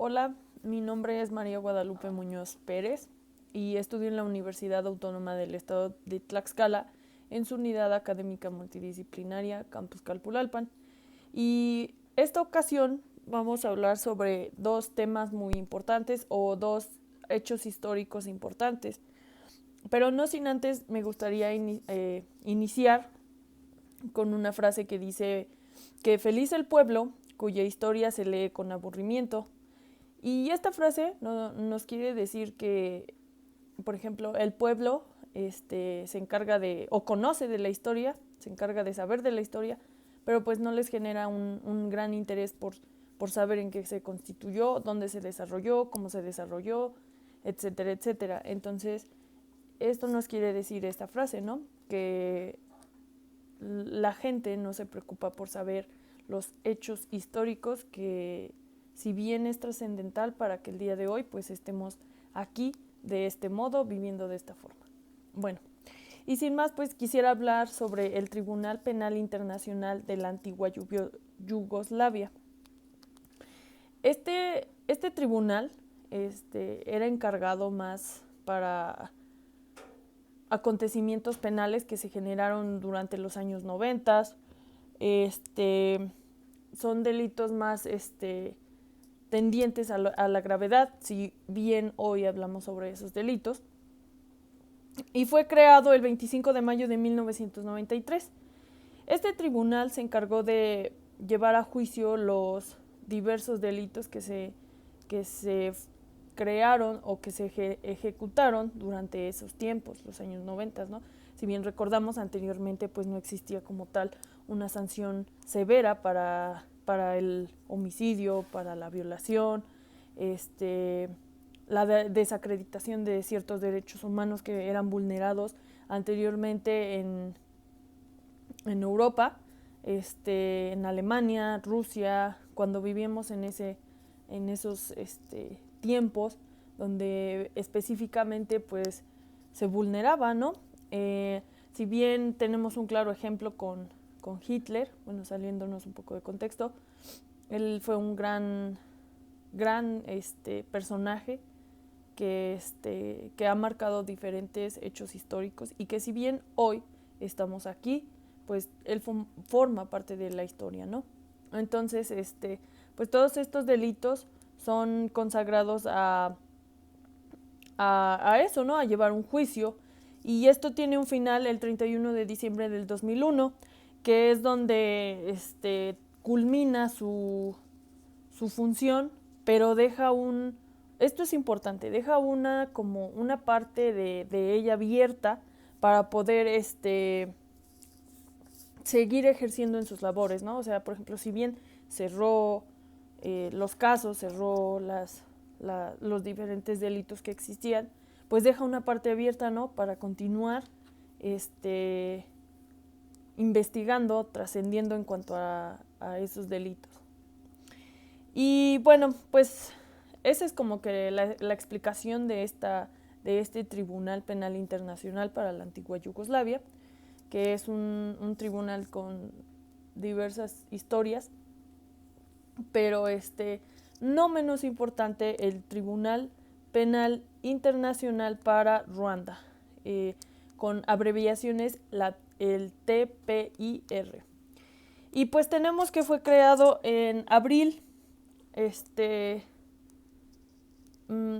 Hola, mi nombre es María Guadalupe Muñoz Pérez y estudio en la Universidad Autónoma del Estado de Tlaxcala en su unidad académica multidisciplinaria Campus Calpulalpan. Y esta ocasión vamos a hablar sobre dos temas muy importantes o dos hechos históricos importantes. Pero no sin antes me gustaría iniciar con una frase que dice que feliz el pueblo cuya historia se lee con aburrimiento. Y esta frase nos quiere decir que, por ejemplo, el pueblo se encarga de, o conoce de la historia, se encarga de saber de la historia, pero pues no les genera un gran interés por saber en qué se constituyó, dónde se desarrolló, cómo se desarrolló, etcétera, etcétera. Entonces, esto nos quiere decir esta frase, ¿no? Que la gente no se preocupa por saber los hechos históricos que, si bien es trascendental para que el día de hoy pues estemos aquí de este modo, viviendo de esta forma. Bueno, y sin más pues quisiera hablar sobre el Tribunal Penal Internacional de la antigua Yugoslavia. Este tribunal era encargado más para acontecimientos penales que se generaron durante los años 90. Son delitos más tendientes a la gravedad, si bien hoy hablamos sobre esos delitos. Y fue creado el 25 de mayo de 1993. Este tribunal se encargó de llevar a juicio los diversos delitos que se crearon o que se ejecutaron durante esos tiempos, los años 90, ¿no? Si bien recordamos anteriormente, pues no existía como tal una sanción severa para el homicidio, para la violación, la desacreditación de ciertos derechos humanos que eran vulnerados anteriormente en Europa, en Alemania, Rusia, cuando vivíamos en esos tiempos donde específicamente pues se vulneraba, ¿no? Si bien tenemos un claro ejemplo con Hitler, bueno, saliéndonos un poco de contexto, él fue un gran personaje que ha marcado diferentes hechos históricos y que si bien hoy estamos aquí, pues él forma parte de la historia, ¿no? Entonces, pues todos estos delitos son consagrados a eso, ¿no? A llevar un juicio. Y esto tiene un final el 31 de diciembre del 2001, que es donde culmina su función, pero deja esto es importante, deja como una parte de ella abierta para poder seguir ejerciendo en sus labores, ¿no? O sea, por ejemplo, si bien cerró los casos, cerró los diferentes delitos que existían, pues deja una parte abierta, ¿no? Para continuar investigando, trascendiendo en cuanto a esos delitos. Y bueno, pues esa es como que la explicación de este Tribunal Penal Internacional para la antigua Yugoslavia, que es un tribunal con diversas historias, pero no menos importante el Tribunal Penal Internacional para Ruanda, con abreviaciones el TPIR. Y pues tenemos que fue creado en abril,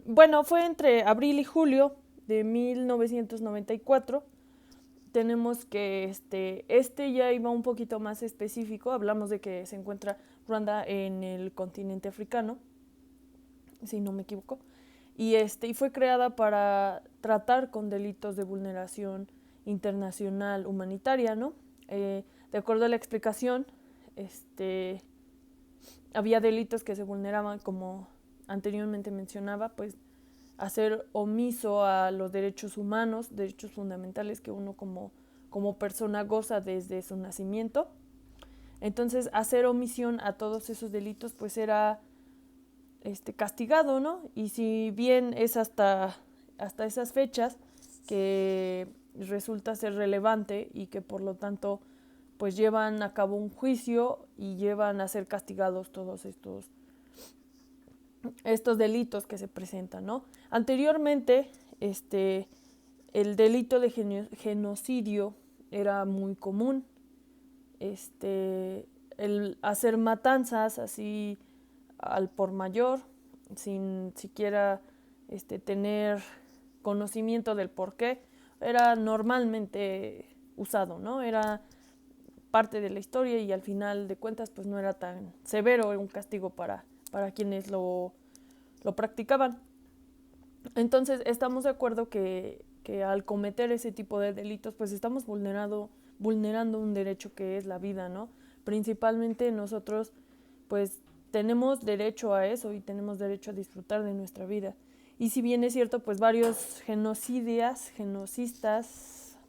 bueno, fue entre abril y julio de 1994. Tenemos que ya iba un poquito más específico. Hablamos de que se encuentra Ruanda en el continente africano, si no me equivoco. Y fue creada para tratar con delitos de vulneración internacional humanitaria, ¿no? De acuerdo a la explicación, había delitos que se vulneraban, como anteriormente mencionaba, pues hacer omiso a los derechos humanos, derechos fundamentales que uno como persona goza desde su nacimiento. Entonces, hacer omisión a todos esos delitos pues era castigado, ¿no? Y si bien es hasta esas fechas que resulta ser relevante y que por lo tanto pues llevan a cabo un juicio y llevan a ser castigados todos estos delitos que se presentan, ¿no? Anteriormente, el delito de genocidio era muy común, el hacer matanzas así al por mayor, sin siquiera tener conocimiento del por qué, era normalmente usado, ¿no? Era parte de la historia y al final de cuentas pues no era tan severo un castigo para quienes lo practicaban. Entonces estamos de acuerdo que al cometer ese tipo de delitos pues estamos vulnerando un derecho que es la vida, ¿no? Principalmente nosotros pues tenemos derecho a eso y tenemos derecho a disfrutar de nuestra vida. Y si bien es cierto, pues varios genocistas,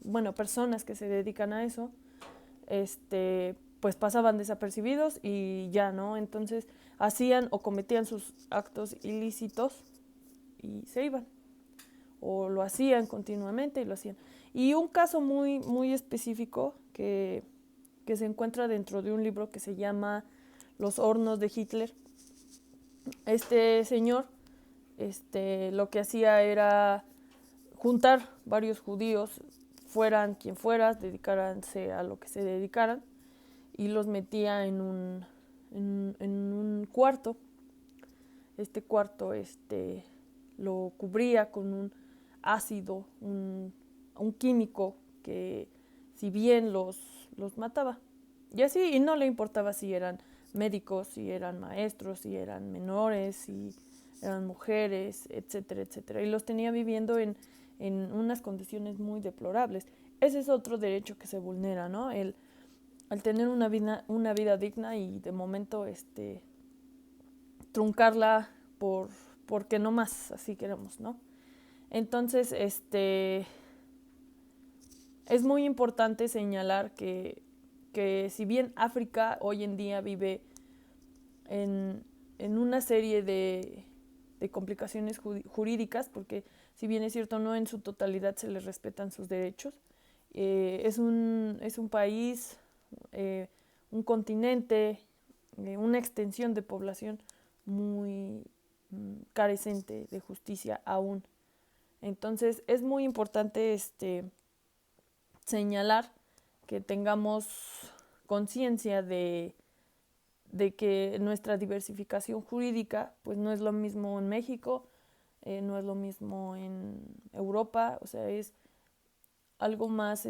bueno, personas que se dedican a eso, pues pasaban desapercibidos y ya, ¿no? Entonces hacían o cometían sus actos ilícitos y se iban. O lo hacían continuamente y lo hacían. Y un caso muy, muy específico que se encuentra dentro de un libro que se llama Los hornos de Hitler. Este señor, lo que hacía era juntar varios judíos, fueran quien fueras, dedicaranse a lo que se dedicaran, y los metía en un cuarto. Este cuarto lo cubría con un ácido, un químico que si bien los mataba. Y así, y no le importaba si eran médicos, si eran maestros, si eran menores, si eran mujeres, etcétera, etcétera. Y los tenía viviendo en unas condiciones muy deplorables. Ese es otro derecho que se vulnera, ¿no? El tener una vida digna y de momento truncarla porque no más así queremos, ¿no? Entonces, es muy importante señalar que si bien África hoy en día vive en, en una serie de complicaciones jurídicas, porque si bien es cierto, no en su totalidad se les respetan sus derechos, es un país, un continente, una extensión de población muy carecente de justicia aún. Entonces es muy importante señalar que tengamos conciencia de que nuestra diversificación jurídica pues no es lo mismo en México, no es lo mismo en Europa, o sea, es algo más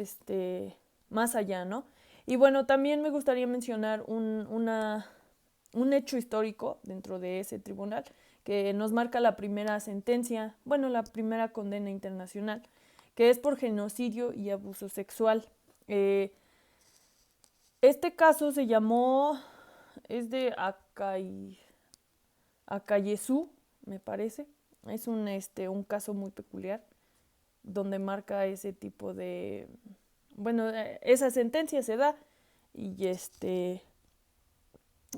allá, ¿no? Y bueno, también me gustaría mencionar un hecho histórico dentro de ese tribunal que nos marca la primera sentencia, bueno, la primera condena internacional, que es por genocidio y abuso sexual. Este caso se llamó, es de Akayesu, me parece. Es un caso muy peculiar donde marca ese tipo de, bueno, esa sentencia se da y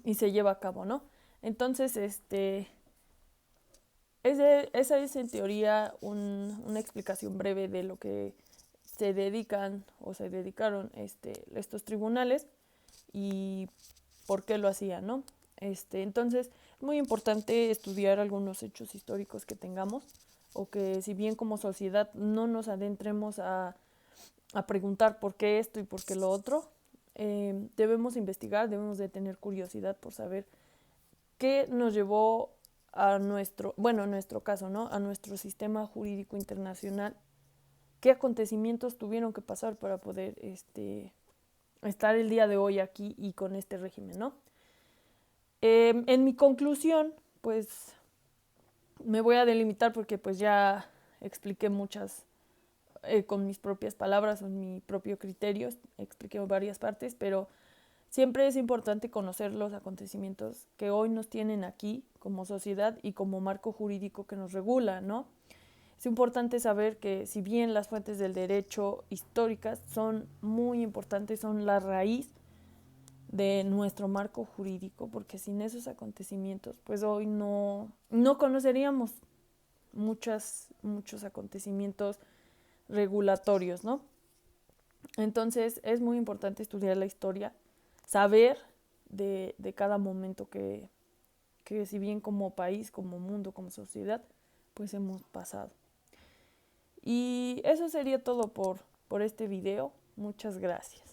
y se lleva a cabo, ¿no? Entonces, esa es en teoría una explicación breve de lo que se dedican o se dedicaron estos tribunales y por qué lo hacían, ¿no? Entonces, es muy importante estudiar algunos hechos históricos que tengamos o que si bien como sociedad no nos adentremos a preguntar por qué esto y por qué lo otro, debemos investigar, debemos de tener curiosidad por saber qué nos llevó a en nuestro caso, ¿no? A nuestro sistema jurídico internacional, qué acontecimientos tuvieron que pasar para poder estar el día de hoy aquí y con este régimen, ¿no? En mi conclusión, pues me voy a delimitar porque pues ya expliqué muchas con mis propias palabras, con mi propio criterio, expliqué varias partes, pero siempre es importante conocer los acontecimientos que hoy nos tienen aquí como sociedad y como marco jurídico que nos regula, ¿no? Es importante saber que si bien las fuentes del derecho históricas son muy importantes, son la raíz de nuestro marco jurídico, porque sin esos acontecimientos, pues hoy no conoceríamos muchos acontecimientos regulatorios, ¿no? Entonces es muy importante estudiar la historia, saber de cada momento que que si bien como país, como mundo, como sociedad, pues hemos pasado. Y eso sería todo por este video. Muchas gracias.